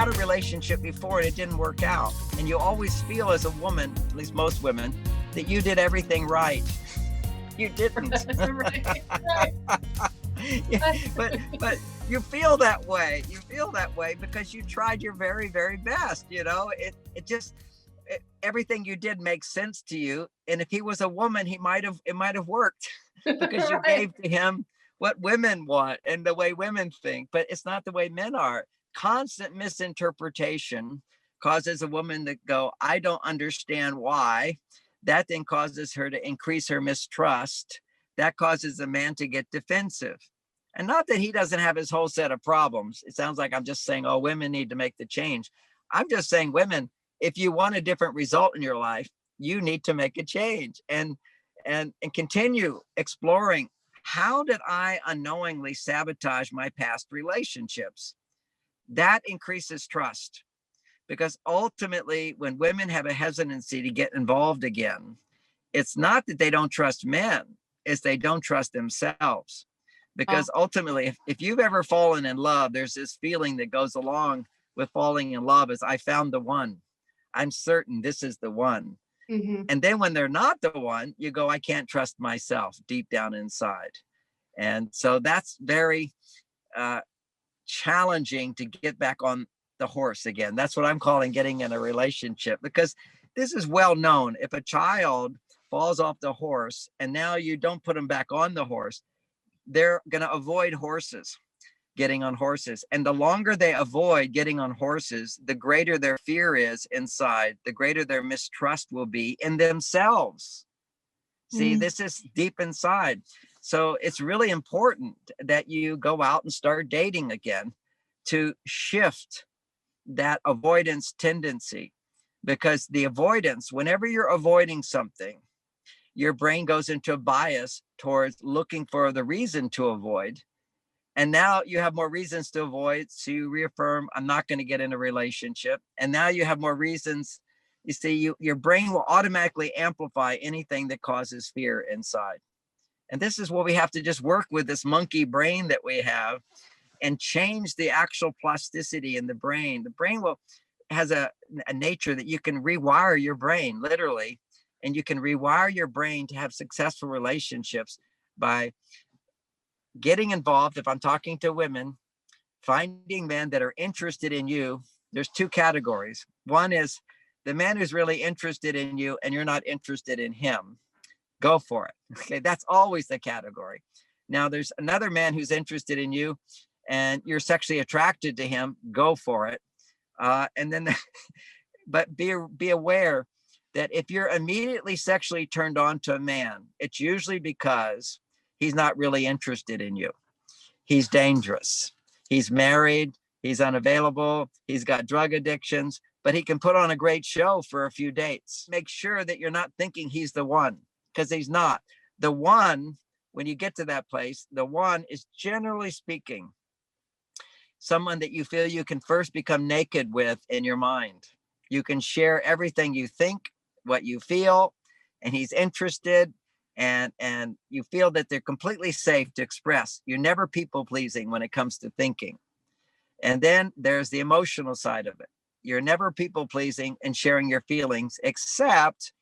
had a relationship before and it didn't work out, and you always feel as a woman, at least most women, that you did everything right. You didn't. Right, right. Yeah, but you feel that way. You feel that way because you tried your very, very best. It just everything you did makes sense to you. And if he was a woman, it might have worked because you Right. gave to him what women want and the way women think. But it's not the way men are. Constant misinterpretation causes a woman to go, I don't understand why. That then causes her to increase her mistrust. That causes a man to get defensive. And not that he doesn't have his whole set of problems. It sounds like I'm just saying, oh, women need to make the change. I'm just saying, women, if you want a different result in your life, you need to make a change and continue exploring. How did I unknowingly sabotage my past relationships? That increases trust. Because ultimately, when women have a hesitancy to get involved again, it's not that they don't trust men, it's they don't trust themselves. Because ultimately, if you've ever fallen in love, there's this feeling that goes along with falling in love is I found the one. I'm certain this is the one. Mm-hmm. And then when they're not the one, you go, I can't trust myself deep down inside. And so that's very challenging to get back on the horse again. That's what I'm calling getting in a relationship, because this is well known. If a child falls off the horse and now you don't put them back on the horse, they're going to avoid getting on horses. And the longer they avoid getting on horses, the greater their fear is inside, the greater their mistrust will be in themselves. See, this is deep inside. So it's really important that you go out and start dating again to shift that avoidance tendency. Because the avoidance, whenever you're avoiding something, your brain goes into a bias towards looking for the reason to avoid. And now you have more reasons to avoid. So you reaffirm, I'm not going to get in a relationship. And now you have more reasons. You see, your brain will automatically amplify anything that causes fear inside. And this is what we have to just work with, this monkey brain that we have, and change the actual plasticity in the brain. The brain has a nature that you can rewire your brain, literally. And you can rewire your brain to have successful relationships by getting involved. If I'm talking to women, finding men that are interested in you. There's two categories. One is the man who's really interested in you and you're not interested in him. Go for it. Okay, that's always the category. Now there's another man who's interested in you and you're sexually attracted to him. Go for it. And then, but be aware that if you're immediately sexually turned on to a man, it's usually because he's not really interested in you. He's dangerous. He's married. He's unavailable. He's got drug addictions, but he can put on a great show for a few dates. Make sure that you're not thinking he's the one, because he's not. The one, when you get to that place, the one is, generally speaking, someone that you feel you can first become naked with in your mind. You can share everything you think, what you feel, and he's interested, and you feel that they're completely safe to express. You're never people pleasing when it comes to thinking. And then there's the emotional side of it. You're never people pleasing and sharing your feelings, except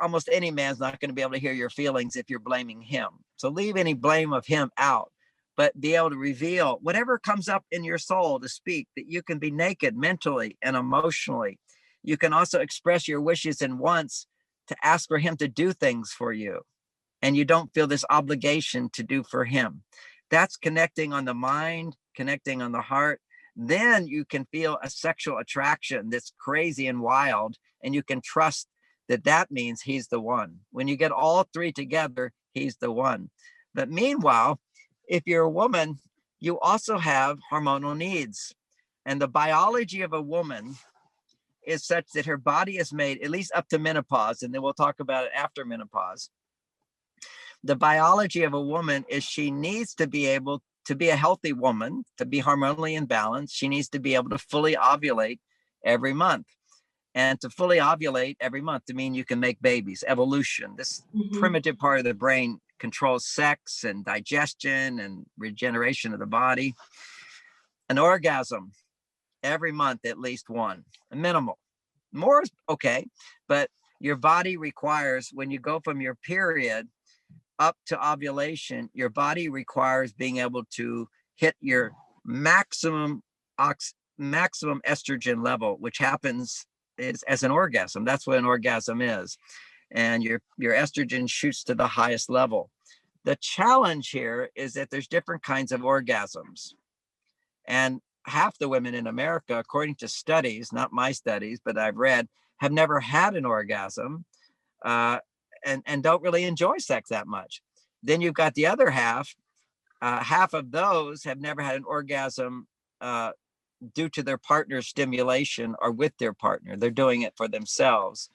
almost any man's not going to be able to hear your feelings if you're blaming him. So leave any blame of him out, but be able to reveal whatever comes up in your soul to speak, that you can be naked mentally and emotionally. You can also express your wishes and wants to ask for him to do things for you. And you don't feel this obligation to do for him. That's connecting on the mind, connecting on the heart. Then you can feel a sexual attraction that's crazy and wild, and you can trust that means he's the one. When you get all three together, he's the one. But meanwhile, if you're a woman, you also have hormonal needs. And the biology of a woman is such that her body is made, at least up to menopause, and then we'll talk about it after menopause. The biology of a woman is she needs to be able to be a healthy woman, to be hormonally in balance. She needs to be able to fully ovulate every month. And to fully ovulate every month to mean you can make babies, evolution. This primitive part of the brain controls sex and digestion and regeneration of the body. An orgasm every month, at least one, minimal. More is okay, but your body requires, when you go from your period up to ovulation, your body requires being able to hit your maximum maximum estrogen level, which happens is as an orgasm. That's what an orgasm is. And your estrogen shoots to the highest level. The challenge here is that there's different kinds of orgasms. And half the women in America, according to studies, not my studies, but I've read, have never had an orgasm, uh, and don't really enjoy sex that much. Then you've got the other half. Half of those have never had an orgasm due to their partner's stimulation or with their partner. They're doing it for themselves.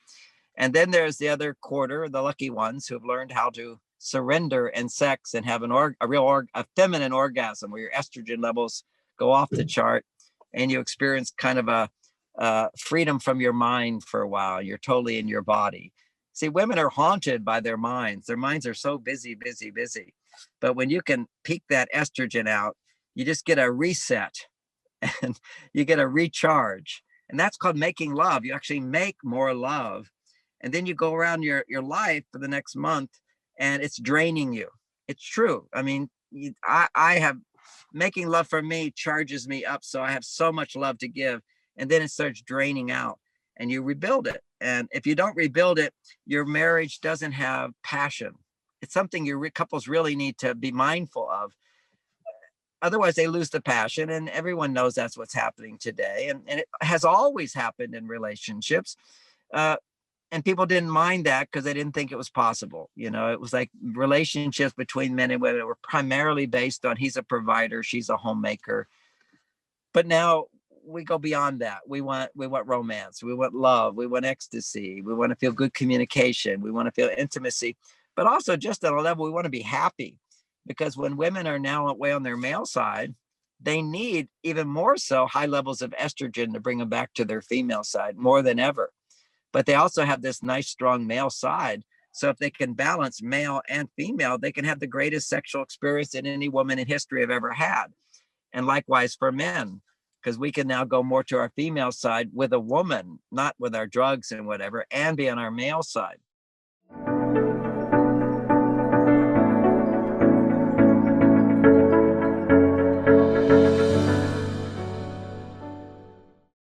And then there's the other quarter, the lucky ones who have learned how to surrender in sex and have a feminine orgasm where your estrogen levels go off the chart and you experience kind of a freedom from your mind for a while. You're totally in your body. See, women are haunted by their minds. Their minds are so busy, busy, busy. But when you can peak that estrogen out, you just get a reset and you get a recharge. And that's called making love. You actually make more love. And then you go around your life for the next month and it's draining you. It's true. I mean, I have, making love for me charges me up. So I have so much love to give. And then it starts draining out and you rebuild it. And if you don't rebuild it, your marriage doesn't have passion. It's something your couples really need to be mindful of. Otherwise, they lose the passion. And everyone knows that's what's happening today. And it has always happened in relationships. And people didn't mind that because they didn't think it was possible. You know, it was like relationships between men and women were primarily based on he's a provider, she's a homemaker. But now we go beyond that. We want romance, we want love, we want ecstasy, we want to feel good communication, we want to feel intimacy, but also just on a level we want to be happy. Because when women are now away on their male side, they need even more so high levels of estrogen to bring them back to their female side more than ever. But they also have this nice, strong male side. So if they can balance male and female, they can have the greatest sexual experience that any woman in history have ever had. And likewise for men, because we can now go more to our female side with a woman, not with our drugs and whatever, and be on our male side.